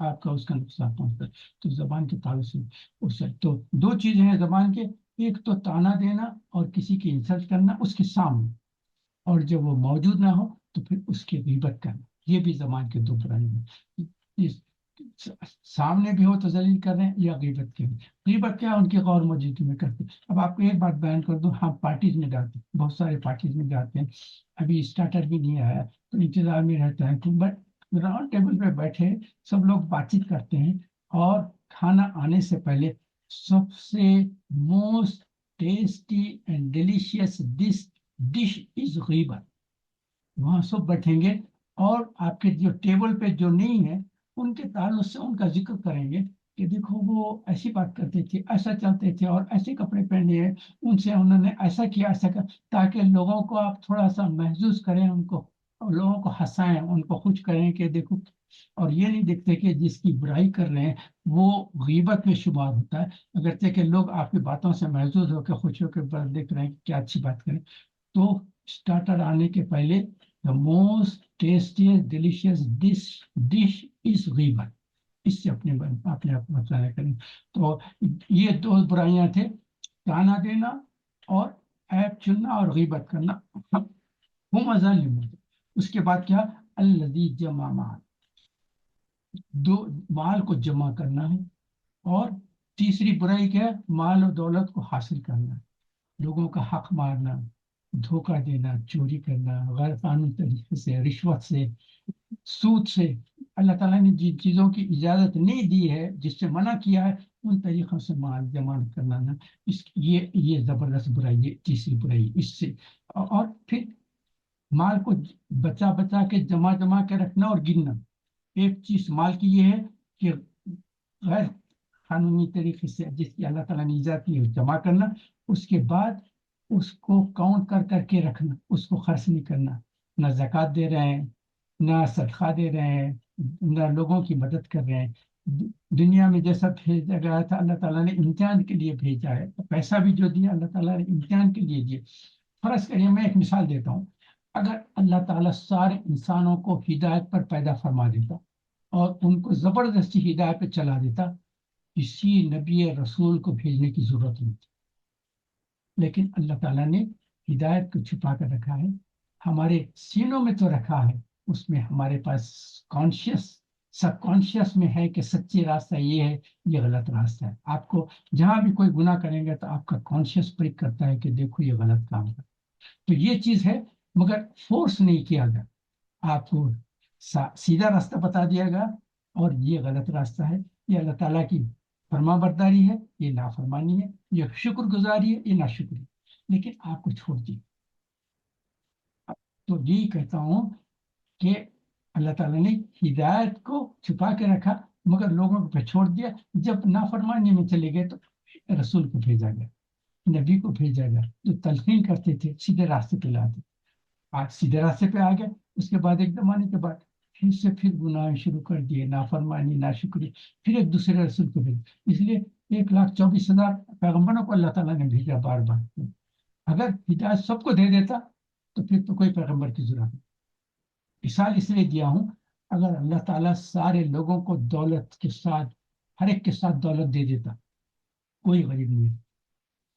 آپ کا اس کا نقصان پہنچتا ہے. تو زبان کے تعلق سے اس سے تو دو چیزیں ہیں زبان کے، ایک تو طعنہ دینا اور کسی کی انسلٹ کرنا اس کے سامنے، اور جب وہ موجود نہ ہو تو پھر اس کی غیبت کرنا. یہ بھی زبان کے دو برائی ہیں. اس سامنے بھی ہو تو ذلیل کر رہے ہیں، یا غیبت کے. غیبت کیا ان کی غور موجودگی میں کرتے. اب آپ کو ایک بات بیان کر دوں، ہم پارٹیز میں جاتے ہیں، بہت سارے پارٹیز میں جاتے ہیں، ابھی اسٹارٹر بھی نہیں آیا تو انتظار میں رہتا ہے، تو بٹ راؤنڈ ٹیبل پہ بیٹھے سب لوگ بات چیت کرتے ہیں، اور کھانا آنے سے پہلے سب سے most tasty and delicious dish is غیبت. وہاں سب بیٹھیں گے اور آپ کے جو ٹیبل پہ جو نہیں ہے ان کے تعلق سے ان کا ذکر کریں گے کہ دیکھو وہ ایسی بات کرتے تھے، ایسا چلتے تھے، اور ایسے کپڑے پہنے ہیں، ان سے انہوں نے ایسا کیا ایسا کیا، تاکہ لوگوں کو آپ تھوڑا سا محسوس کریں، ان کو اور لوگوں کو ہنسائیں، ان کو خوش کریں کہ دیکھو. اور یہ نہیں دیکھتے کہ جس کی برائی کر رہے ہیں وہ غیبت میں شمار ہوتا ہے، اگرچہ کہ لوگ آپ کی باتوں سے محظوظ ہو کے خوش ہو کے دیکھ رہے ہیں کہ کیا اچھی بات کریں. تو اسٹارٹر آنے کے پہلے the most tastiest delicious dish is غیبت. اس سے اپنے آپ کو بچانا کریں. تو یہ دو برائیاں تھے، طعنہ دینا اور عیب چننا اور غیبت کرنا. ہم ظالم. اس کے بعد کیا؟ الذی جمع مال، دو مال کو جمع کرنا ہے. اور تیسری برائی کیا ہے؟ مال و دولت کو حاصل کرنا، لوگوں کا حق مارنا، دھوکہ دینا، چوری کرنا، غیر قانونی طریقے سے، رشوت سے، سود سے. اللہ تعالیٰ نے جن چیزوں کی اجازت نہیں دی ہے، جس سے منع کیا ہے، ان طریقوں سے مال جمع کرنا نا، یہ زبردست برائی، یہ تیسری برائی. اس سے اور پھر مال کو بچا بچا کے جمع کے رکھنا اور گننا. ایک چیز مال کی یہ ہے کہ غیر قانونی طریقے سے جس کی اللہ تعالیٰ نے اجازت کی ہے جمع کرنا، اس کے بعد اس کو کاؤنٹ کر کر کے رکھنا، اس کو خرچ نہیں کرنا. نہ زکوٰۃ دے رہے ہیں، نہ صدقہ دے رہے ہیں، نہ لوگوں کی مدد کر رہے ہیں. دنیا میں جیسا بھیجا گیا تھا اللہ تعالیٰ نے امتحان کے لیے بھیجا ہے. پیسہ بھی جو دیا اللہ تعالیٰ نے امتحان کے لیے دیا. فرض کریے، میں ایک مثال دیتا ہوں، اگر اللہ تعالیٰ سارے انسانوں کو ہدایت پر پیدا فرما دیتا اور ان کو زبردستی ہدایت پہ چلا دیتا، کسی نبی رسول کو بھیجنے کی ضرورت نہیں تھی. لیکن اللہ تعالیٰ نے ہدایت کو چھپا کر رکھا ہے، ہمارے سینوں میں تو رکھا ہے، اس میں ہمارے پاس سب کانشیس میں ہے کہ سچی راستہ یہ ہے، یہ غلط راستہ ہے. آپ کو جہاں بھی کوئی گناہ کریں گے تو آپ کا کانشیس پرک کرتا ہے کہ دیکھو یہ غلط کام ہے. تو یہ چیز ہے، مگر فورس نہیں کیا گیا. آپ کو سیدھا راستہ بتا دیا گیا، اور یہ غلط راستہ ہے، یہ اللہ تعالیٰ کی فرما برداری ہے، یہ نافرمانی ہے، یہ شکر گزاری ہے، یہ ناشکری. لیکن آپ کو چھوڑ دی. تو یہی کہتا ہوں کہ اللہ تعالیٰ نے ہدایت کو چھپا کے رکھا مگر لوگوں پہ چھوڑ دیا. جب نافرمانی میں چلے گئے تو رسول کو بھیجا گیا، نبی کو بھیجا گیا جو تلقین کرتے تھے، سیدھے راستے پہ لاتے. آج سیدھے راستے پہ آ گئے، اس کے بعد ایک زمانے کے بعد پھر گناہ شروع کر دیے، نافرمانی، ناشکری. پھر ایک دوسرے رسول کو بھیجا. اس لیے 1,24,000 پیغمبروں کو اللہ تعالیٰ نے بھیجا بار بار. اگر ہدایت سب کو دے دیتا تو پھر تو کوئی پیغمبر کی ضرورت نہیں. مثال اس لیے دیا ہوں، اگر اللہ تعالیٰ سارے لوگوں کو دولت کے ساتھ، ہر ایک کے ساتھ دولت دے دیتا، کوئی غریب نہیں ہے،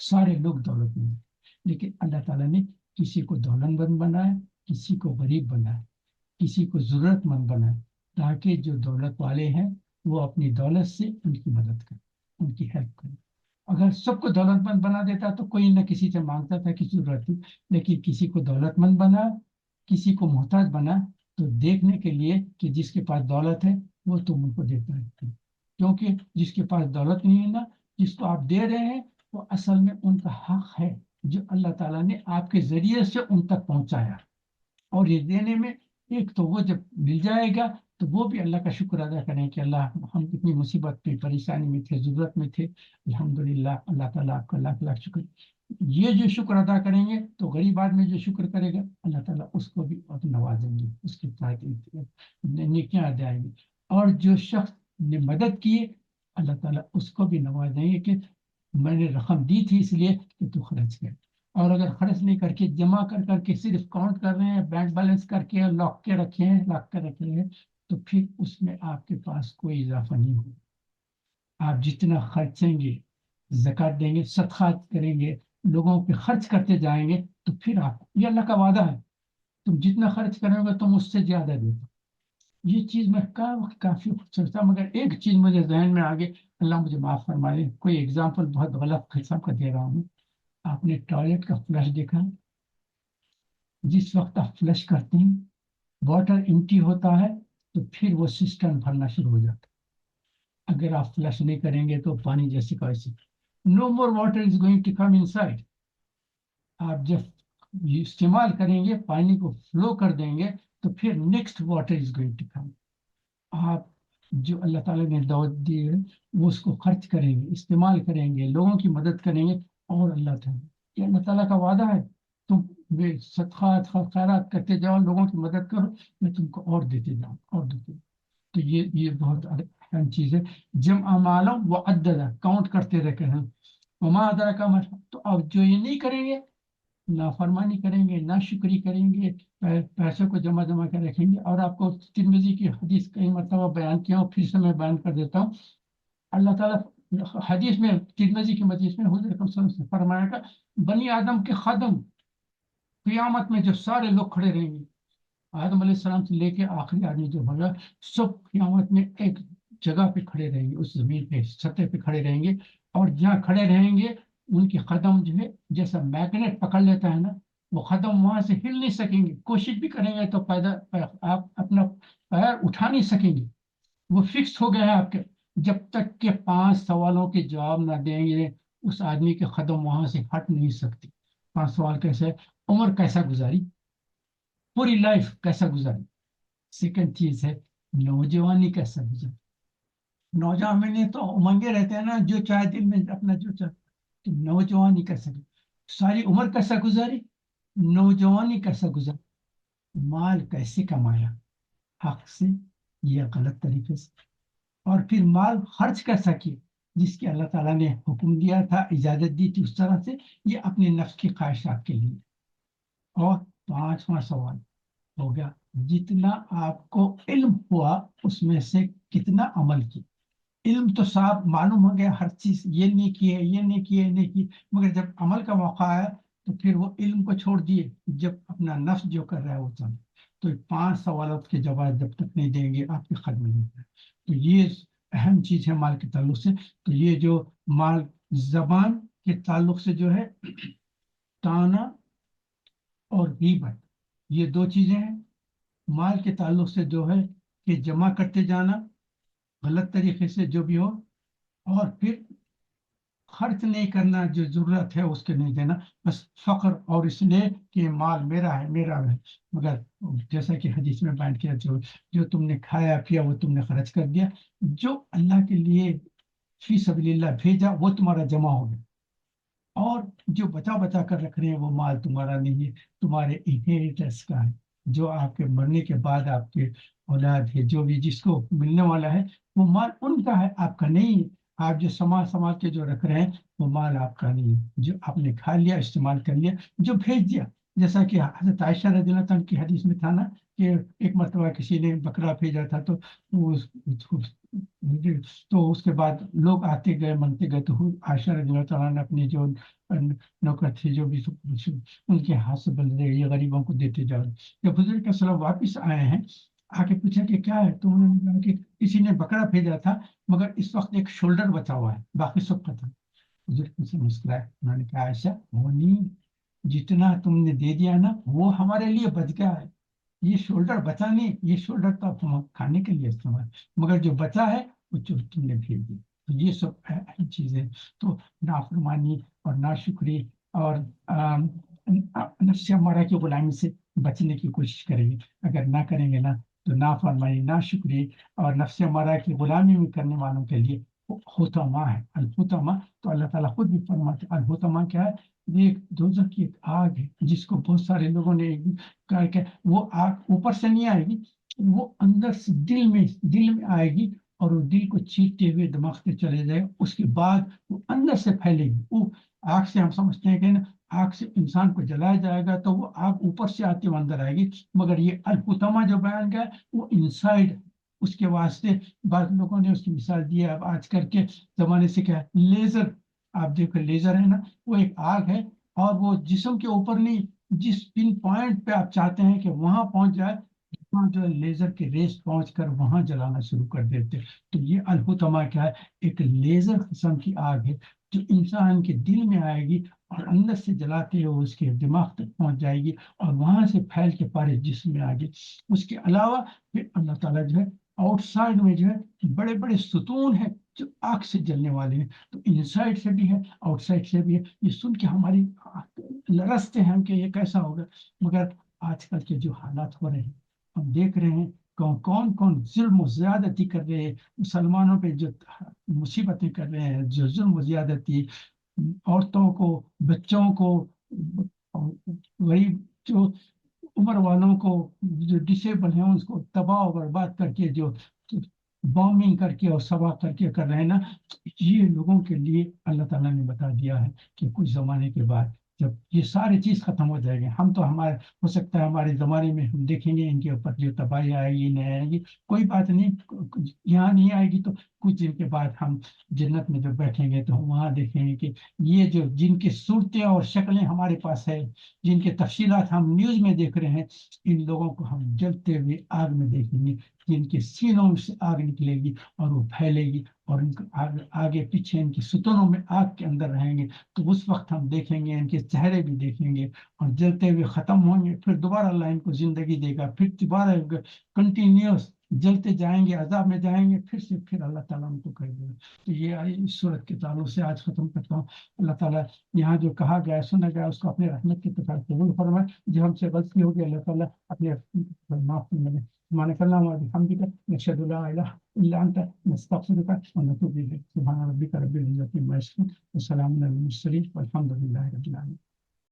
سارے لوگ دولت میں ہیں. لیکن اللہ تعالیٰ نے کسی کو دولت مند بنایا، کسی کو غریب بنایا، کسی کو ضرورت مند بنایا، تاکہ جو دولت والے ہیں وہ اپنی دولت سے ان کی مدد کریں، ان کی ہیلپ کریں. اگر سب کو دولت مند بنا دیتا تو کوئی نہ کسی سے مانگتا تھا، کسی ضرورت تھی. لیکن کسی کو دولت مند بنا، کسی کو محتاج بنا، تو دیکھنے کے لیے کہ جس کے پاس دولت ہے وہ تم ان کو دیتا ہے. کیونکہ جس کے پاس دولت نہیں ہے نا، جس کو آپ دے رہے ہیں وہ اصل میں ان کا حق ہے جو اللہ تعالیٰ نے آپ کے ذریعے سے ان تک پہنچایا. اور یہ دینے میں ایک تو وہ جب مل جائے گا تو وہ بھی اللہ کا شکر ادا کریں کہ اللہ، ہم اتنی مصیبت میں، پریشانی میں تھے، ضرورت میں تھے، الحمدللہ، اللہ تعالیٰ آپ کا لاکھ لاکھ شکر. یہ جو شکر ادا کریں گے تو غریب آدمی جو شکر کرے گا اللہ تعالیٰ اس کو بھی نوازیں گے، اس کے ساتھ نیکیاں جائیں گی. اور جو شخص نے مدد کی اللہ تعالیٰ اس کو بھی نوازیں گے کہ میں نے رقم دی تھی اس لیے کہ تو خرچ کر. اور اگر خرچ نہیں کر کے جمع کر کر کے صرف کاؤنٹ کر رہے ہیں، بینک بیلنس کر کے لاک کے رکھے ہیں، لاک کے رکھے ہیں، تو پھر اس میں آپ کے پاس کوئی اضافہ نہیں ہوگا. آپ جتنا خرچیں گے، زکات دیں گے، صدقات کریں گے، لوگوں پہ خرچ کرتے جائیں گے، تو پھر آپ، یہ اللہ کا وعدہ ہے، تم جتنا خرچ کرو گے تم اس سے زیادہ دے دو. یہ چیز میں کافی خوبصورت تھا، مگر ایک چیز مجھے ذہن میں آگے، اللہ مجھے معاف فرمائے، کوئی اگزامپل بہت غلط قسم کا دے رہا ہوں. آپ نے ٹوائلٹ کا فلش دیکھا؟ جس وقت آپ فلش کرتے ہیں واٹر امٹی ہوتا ہے تو پھر وہ سسٹم بھرنا شروع ہو جاتا ہے. اگر آپ فلش نہیں کریں گے تو پانی جیسے کا ویسے، no more water is going to come inside. آپ جب یہ استعمال کریں گے، پانی کو فلو کر دیں گے، تو پھر next water is going to come. آپ جو اللہ تعالیٰ نے دعوت دی ہے وہ اس کو خرچ کریں گے، استعمال کریں گے، لوگوں کی مدد کریں گے، اور اللہ تعالیٰ، یہ اللہ تعالیٰ کا وعدہ ہے، تم صدقات خیرات کرتے جاؤ، لوگوں کی مدد کرو، میں تم کو اور دیتے جاؤں اور دیتے جاؤں. تو یہ بہت اہم چیز ہے. جمع مالا و عددا، کاؤنٹ کرتے رہتے ہیں. وما ادراک ما، تو اب جو یہ نہیں کریں گے، نافرمانی کریں گے، ناشکری کریں گے، پیسوں کو جمع کر رکھیں گے. اور آپ کو ترمذی کی حدیث کئی مرتبہ بیان کیا ہوں، پھر سے میں بیان کر دیتا ہوں. اللہ تعالیٰ حدیث میں، ترمذی کی حدیث میں حضور اکرم صلی اللہ علیہ وسلم نے فرمایا کہ بنی آدم کے خادم قیامت میں جو سارے لوگ کھڑے رہیں گے، آدم علیہ السلام سے لے کے آخری آدمی جو ہوگا، سب قیامت میں ایک جگہ پہ کھڑے رہیں گے، اس زمین پہ سطح پہ کھڑے رہیں گے. اور جہاں کھڑے رہیں گے ان کے قدم جو ہے جیسا میگنیٹ پکڑ لیتا ہے نا، وہ قدم وہاں سے ہل نہیں سکیں گے، کوشش بھی کریں گے تو آپ اپنا پیر اٹھا نہیں سکیں گے، وہ فکس ہو گئے ہیں آپ کے. جب تک کہ 5 سوالوں کے جواب نہ دیں گے اس آدمی کے قدم وہاں سے ہٹ نہیں سکتے. 5 سوال کیسے؟ عمر کیسا گزاری، پوری لائف کیسا گزاری. سیکنڈ چیز ہے نوجوانی کیسا گزاری. نوجوان میں تو امنگے رہتے ہیں نا، جو چاہے دل میں اپنا جو چاہے. تو نوجوانی کیسا گزاری، ساری عمر کیسا گزاری، نوجوانی کیسا گزاری. مال کیسے کمایا، حق سے یا غلط طریقے سے. اور پھر مال خرچ کیسا کیا، جس کی اللہ تعالیٰ نے حکم دیا تھا، اجازت دی تھی اس طرح سے، یہ اپنے نفس کی خواہشات کے لیے. اور 5واں سوال ہو گیا، جتنا آپ کو علم ہوا اس میں سے کتنا عمل کی. علم تو صاحب معلوم ہو گیا ہر چیز، یہ نہیں کیے، یہ نہیں کیے، یہ نہیں کی، مگر جب عمل کا موقع آیا تو پھر وہ علم کو چھوڑ دیے، جب اپنا نفس جو کر رہا ہے وہ چل. تو 5 سوالات کے جواب جب تک نہیں دیں گے آپ کے قدم نہیں ہے. تو یہ اہم چیز ہے مال کے تعلق سے. تو یہ جو مال، زبان کے تعلق سے جو ہے تانا اور غیبت، یہ 2 چیزیں ہیں. مال کے تعلق سے جو ہے کہ جمع کرتے جانا غلط طریقے سے جو بھی ہو، اور پھر خرچ نہیں کرنا، جو ضرورت ہے اس کے نہیں دینا، بس فقر، اور اس لیے کہ مال میرا ہے میرا ہے. مگر جیسا کہ حدیث میں بیان کیا، جو تم نے کھایا پیا وہ تم نے خرچ کر دیا، جو اللہ کے لیے فی سبیل اللہ بھیجا وہ تمہارا جمع ہو گیا. اور جو بچا بچا کر رکھ رہے ہیں وہ مال تمہارا نہیں ہے، تمہارے انہیریٹنس کا ہے، جو آپ کے مرنے کے بعد آپ کے اولاد ہے، جو بھی جس کو ملنے والا ہے، وہ مال ان کا ہے، آپ کا نہیں ہے. آپ جو سمال کے جو رکھ رہے ہیں وہ مال آپ کا نہیں ہے، جو آپ نے کھا لیا، استعمال کر لیا، جو بھیج دیا. جیسا کہ حضرت عائشہ رضی اللہ عنہ کی حدیث میں تھا نا کہ ایک مرتبہ کسی نے بکرا بھیجا تھا، تو تو اس کے بعد لوگ آتے گئے منتے گئے، تو عائشہ رضی اللہ تعالیٰ نے اپنی جو نوکر تھے جو بھی ان کے ہاتھ سے بل رہے یہ غریبوں کو دیتے جا رہے. جب حضور کے صلی اللہ واپس آئے ہیں، آ کے پوچھا کہ کیا ہے، تو انہوں نے کہا کہ کسی نے بکرا بھیجا تھا مگر اس وقت ایک شولڈر بچا ہوا ہے، باقی سب ختم. حضور سے مسکرائے، انہوں نے کہا عائشہ وہ نہیں، جتنا تم نے دے دیا نا وہ ہمارے لیے بچ گیا ہے، یہ شولڈر بچا نہیں، یہ شولڈر تو ہم کھانے کے لیے استعمال، مگر جو بچا ہے وہ جو تم نے بھیج دیا. تو یہ سب اہم چیزیں. تو نافرمانی اور ناشکری اور نفس امارہ کی غلامی سے بچنے کی کوشش کریں گے. اگر نہ کریں گے نا تو نافرمانی، ناشکری اور نفس امارہ کی غلامی میں کرنے والوں کے لیے حطمہ ہے. الحطمہ تو اللہ تعالیٰ خود بھی فرماتے ہیں. الحطمہ کیا ہے؟ یہ ایک دوزخ کی ایک آگ ہے جس کو بہت سارے لوگوں نے کہا کہ وہ آگ اوپر سے نہیں آئے گی، وہ اندر سے دل میں آئے گی، اور وہ دل کو چیرتے ہوئے دماغ سے چلے جائے، اس کے بعد وہ اندر سے پھیلے گی. وہ آگ سے ہم سمجھتے ہیں کہ نا آگ سے انسان کو جلایا جائے گا تو وہ آگ اوپر سے آتی ہوئی اندر آئے گی، مگر یہ الحطمہ جو بیان کیا ہے وہ انسائڈ اس کے واسطے بعض لوگوں نے اس کی مثال دی ہے. اب آج کل کے زمانے سے کیا ہے لیزر, آپ دیکھو لیزر ہے نا, وہ ایک آگ ہے اور وہ جسم کے اوپر نہیں, جس پن پوائنٹ پہ آپ چاہتے ہیں کہ وہاں پہنچ جائے وہاں جو ہے لیزر کے ریس پہنچ کر وہاں جلانا شروع کر دیتے. تو یہ الحتما کیا ہے, ایک لیزر قسم کی آگ ہے جو انسان کے دل میں آئے گی اور اندر سے جلاتے ہوئے اس کے دماغ تک پہنچ جائے گی اور وہاں سے پھیل کے پارے جسم میں آ گئی. اس کے علاوہ پھر اللہ تعالیٰ جو ہے آؤٹ سائڈ میں جو ہے بڑے بڑے ستون ہیں جو آگ سے جلنے والے ہیں. تو ان سائڈ سے بھی ہے آؤٹ سائڈ سے بھی ہے. یہ سن کے ہماری لرزتے ہیں کہ یہ کیسا ہوگا, مگر آج کل کے جو حالات ہو رہے ہیں ہم دیکھ رہے ہیں کون کون ظلم و زیادتی کر رہے ہیں مسلمانوں پہ, جو مصیبتیں کر رہے ہیں, جو ظلم و زیادتی عورتوں کو, بچوں کو, غریب جو عمر والوں کو, جو ڈسیبل ہیں اس کو تباہ و برباد کر کے, جو بامبنگ کر کے اور سوا کر کے کر رہے ہیں نا, یہ لوگوں کے لیے اللہ تعالیٰ نے بتا دیا ہے کہ کچھ زمانے کے بعد جب یہ ساری چیز ختم ہو جائے گی, ہم تو ہمارے ہو سکتا ہے ہمارے زمانے میں ہم دیکھیں گے ان کے اوپر جو تباہی آئے گی نہیں آئے گی, کوئی بات نہیں, یہاں نہیں آئے گی تو کچھ دن کے بعد ہم جنت میں جب بیٹھیں گے تو ہم وہاں دیکھیں گے کہ یہ جو جن کی صورتیں اور شکلیں ہمارے پاس ہے, جن کے تفصیلات ہم نیوز میں دیکھ رہے ہیں, ان لوگوں کو ہم جلتے ہوئے آگ میں دیکھیں گے, جن کے سینوں سے آگ نکلے گی اور وہ پھیلے گی اور ان کو آگے پیچھے ان کے ستونوں میں آگ کے اندر رہیں گے. تو اس وقت ہم دیکھیں گے ان کے چہرے بھی دیکھیں گے اور جلتے ہوئے ختم ہوں گے, پھر دوبارہ اللہ ان کو زندگی دے گا, پھر دوبارہ کنٹینیوس جلتے جائیں گے, عذاب میں جائیں گے, پھر سے پھر اللہ تعالیٰ ان کو کر دے گا. تو یہ اس صورت کے تعلق سے آج ختم کرتا ہوں. اللہ تعالیٰ یہاں جو کہا گیا سنا گیا اس کو اپنے رحمت کے طرف قبول فرمائے, جو ہم سے غلطی ہوگی اللہ تعالیٰ اپنے معاف فرمائے. سبحانك اللهم وبحمدك نشهد لا اله الا انت نستغفرك ونتوب اليك. سبحان ربك رب العزة عما يصفون وسلام على المرسلين والحمد لله رب العالمين.